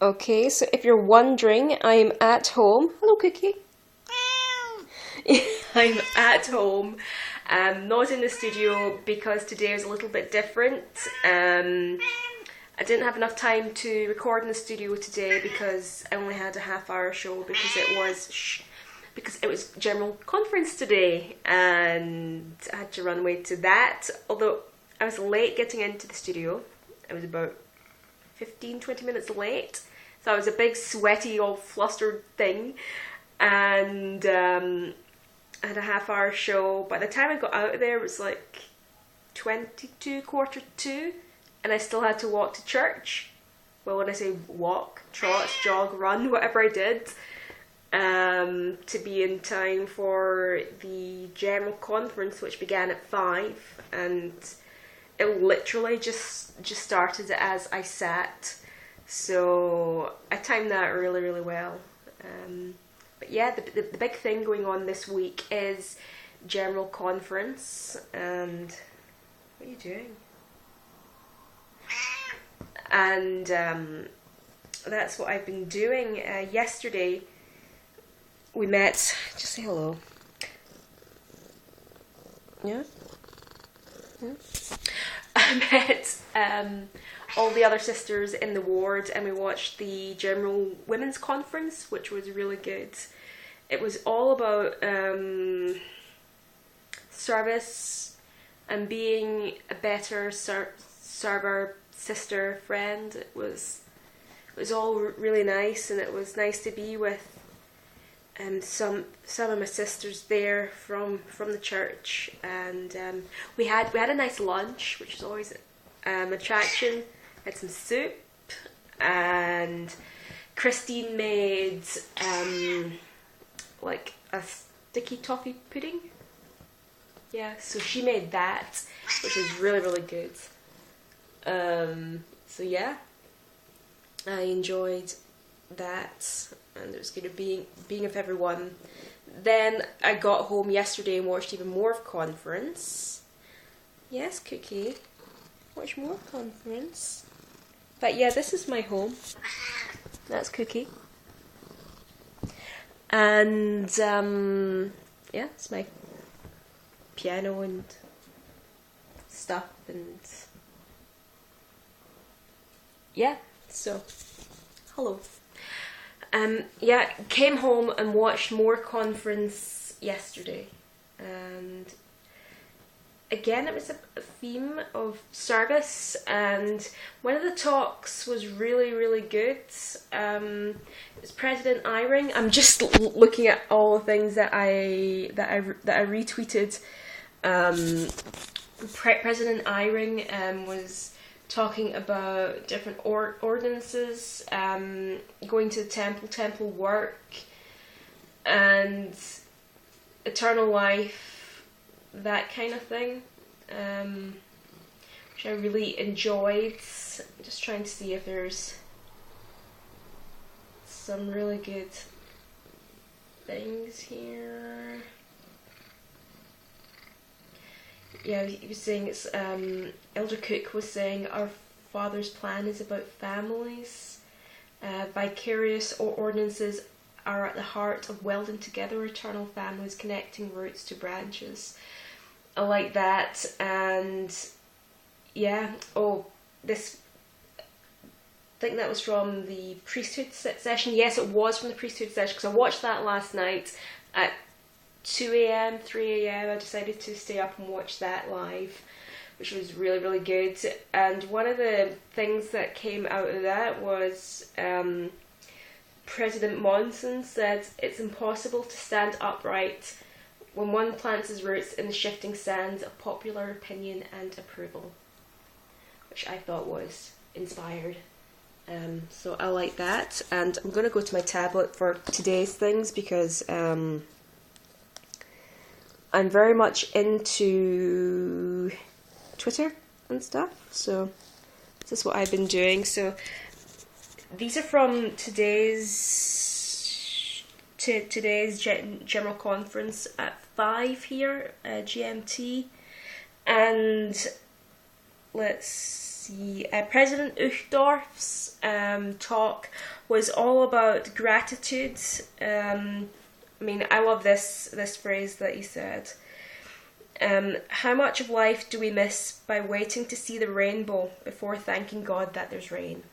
Okay, so if you're wondering, I'm at home. Hello, Cookie. I'm at home, not in the studio because today is a little bit different. I didn't have enough time to record in the studio today because I only had a half-hour show because it was general conference today and I had to run away to that. Although I was late getting into the studio, I was about 15-20 minutes late, so it was a big sweaty all flustered thing, and I had a half-hour show. By the time I got out of there it was like 2, and I still had to walk to church. Well, when I say walk, trot, jog, run, whatever I did, to be in time for the general conference, which began at 5, and it literally just started as I sat, so I timed that really, really well. But yeah, the big thing going on this week is general conference, and what are you doing? And that's what I've been doing. Yesterday we met. Just say hello. Yeah? Yeah? I met all the other sisters in the ward and we watched the General Women's Conference, which was really good. It was all about service and being a better server, sister, friend. It was all really nice, and it was nice to be with some of my sisters there from the church, and we had a nice lunch, which is always attraction. Had some soup, and Christine made like a sticky toffee pudding. Yeah, so she made that, which was really, really good. So yeah, I enjoyed that, and it was good being with everyone. Then I got home yesterday and watched even more of conference. Yes, Cookie, watch more conference. But yeah, this is my home. That's Cookie. And yeah, it's my piano and stuff, and yeah, so hello. Yeah, came home and watched more conference yesterday, and again it was a theme of service, and one of the talks was really, really good. It was President Eyring. I'm just looking at all the things that I retweeted. President Eyring was talking about different ordinances, going to the temple work, and eternal life, that kind of thing, which I really enjoyed. I'm just trying to see if there's some really good things here. Yeah, he was saying it's, Elder Cook was saying our Father's plan is about families. Vicarious ordinances are at the heart of welding together eternal families, connecting roots to branches. I like that. And yeah, this, I think that was from the priesthood session. Yes, it was from the priesthood session, because I watched that last night at 2 a.m, 3 a.m. I decided to stay up and watch that live, which was really, really good. And one of the things that came out of that was President Monson said it's impossible to stand upright when one plants his roots in the shifting sands of popular opinion and approval, which I thought was inspired. So I like that, and I'm going to go to my tablet for today's things because I'm very much into Twitter and stuff, so this is what I've been doing. So these are from today's general conference at 5 here, GMT, and let's see. President Uchtdorf's talk was all about gratitude. I mean, I love this phrase that he said. How much of life do we miss by waiting to see the rainbow before thanking God that there's rain?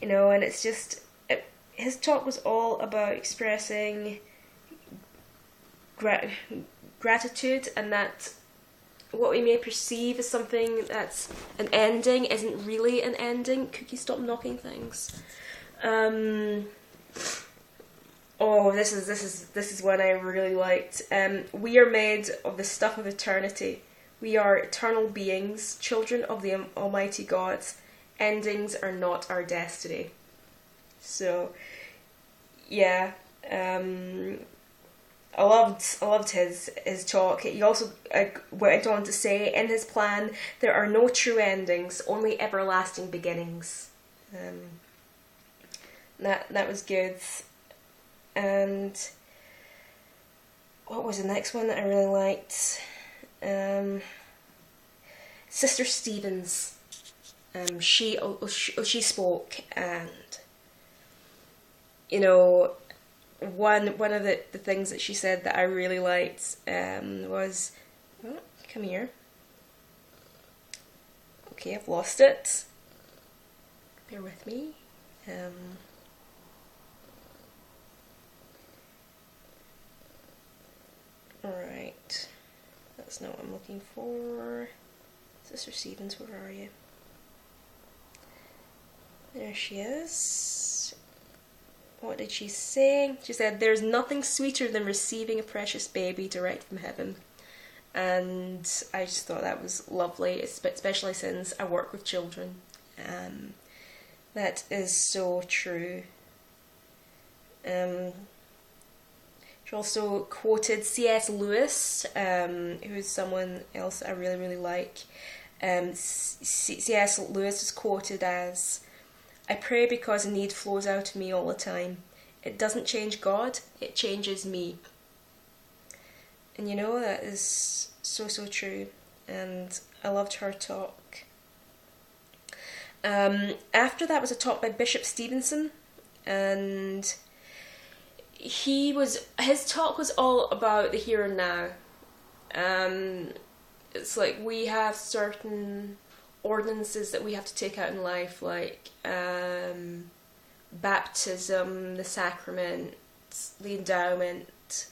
You know, and it's just, his talk was all about expressing gratitude, and that what we may perceive as something that's an ending isn't really an ending. Cookie, stop knocking things. Oh, this is one I really liked. We are made of the stuff of eternity. We are eternal beings, children of the Almighty God. Endings are not our destiny. So, yeah, I loved his talk. He also went on to say, in his plan, there are no true endings, only everlasting beginnings. That was good. And what was the next one that I really liked? Sister Stevens. She spoke, and you know, one of the things that she said that I really liked was, oh, come here. Okay, I've lost it. Bear with me. Alright, that's not what I'm looking for. Sister Stevens, where are you? There she is. What did she say? She said, "There's nothing sweeter than receiving a precious baby direct from heaven." And I just thought that was lovely, especially since I work with children. That is so true. She also quoted C.S. Lewis, who is someone else I really, really like. C.S. Lewis is quoted as, "I pray because a need flows out of me all the time. It doesn't change God, it changes me." And you know, that is so, so true. And I loved her talk. After that was a talk by Bishop Stevenson, and his talk was all about the here and now. It's like we have certain ordinances that we have to take out in life, like baptism, the sacrament, the endowment,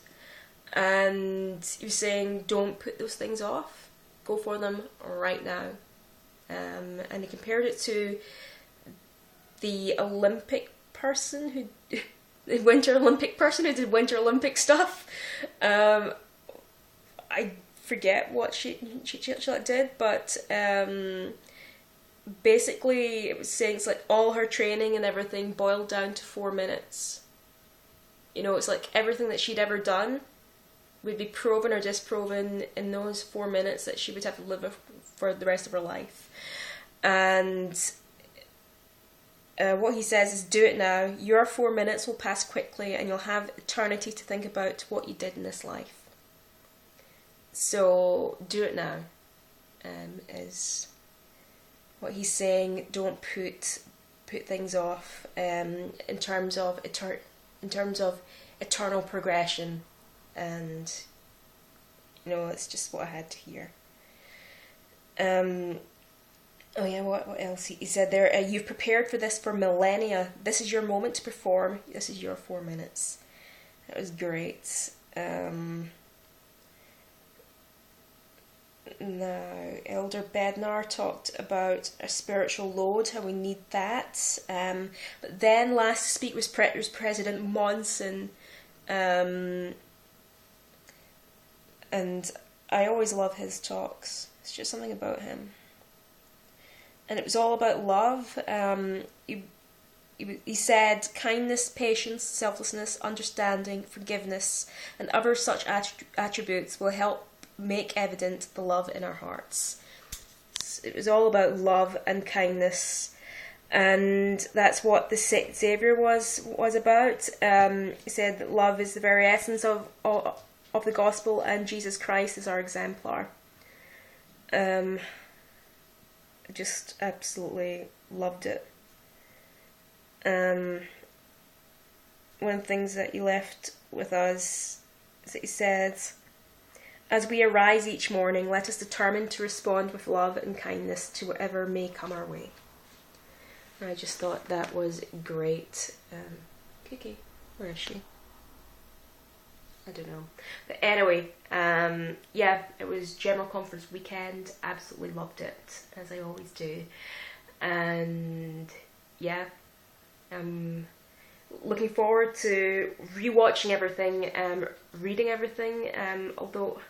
and you're saying don't put those things off, go for them right now. And he compared it to the Olympic person who the Winter Olympic person who did Winter Olympic stuff. I forget what she did, but basically it was saying it's like all her training and everything boiled down to 4 minutes. You know, it's like everything that she'd ever done would be proven or disproven in those 4 minutes that she would have to live with for the rest of her life. And what he says is, do it now. Your 4 minutes will pass quickly and you'll have eternity to think about what you did in this life. So do it now, is what he's saying. Don't put things off in terms of eternal progression. And you know, it's just what I had to hear. Oh yeah, what else? He said there, you've prepared for this for millennia. This is your moment to perform. This is your 4 minutes. That was great. Now, Elder Bednar talked about a spiritual load, how we need that. But then last to speak was President Monson. And I always love his talks. It's just something about him. And it was all about love. He said, kindness, patience, selflessness, understanding, forgiveness, and other such attributes will help make evident the love in our hearts. It was all about love and kindness, and that's what the Saviour was about. He said that love is the very essence of the gospel, and Jesus Christ is our exemplar. just absolutely loved it. One of the things that he left with us is that he said, "As we arise each morning, let us determine to respond with love and kindness to whatever may come our way." And I just thought that was great. Kiki, where is she? I don't know. But anyway, yeah, it was General Conference weekend. Absolutely loved it, as I always do. And yeah, looking forward to rewatching everything, reading everything. Although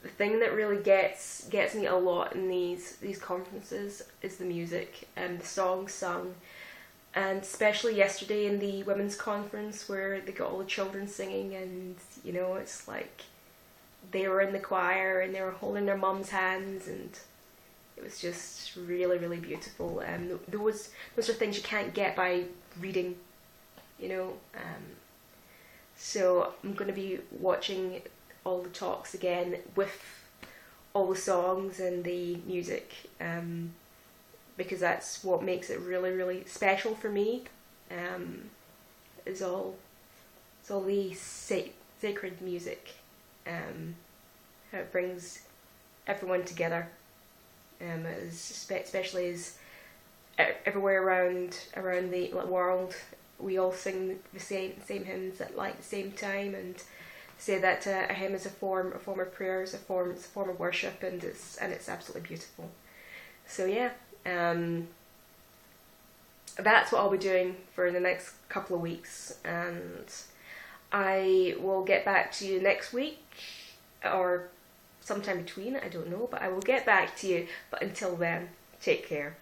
the thing that really gets me a lot in these conferences is the music and the songs sung, and especially yesterday in the women's conference where they got all the children singing, and you know, it's like they were in the choir and they were holding their mum's hands, and it was just really, really beautiful. Those are things you can't get by reading, you know. So I'm going to be watching all the talks again with all the songs and the music, because that's what makes it really, really special for me. Is all the sacred music, how it brings everyone together, especially as everywhere around the world we all sing the same hymns at like the same time, and say that a hymn is a form of prayer, it's a form of worship, and it's absolutely beautiful. So yeah, that's what I'll be doing for the next couple of weeks, and I will get back to you next week or sometime between, I don't know, but I will get back to you. But until then, take care.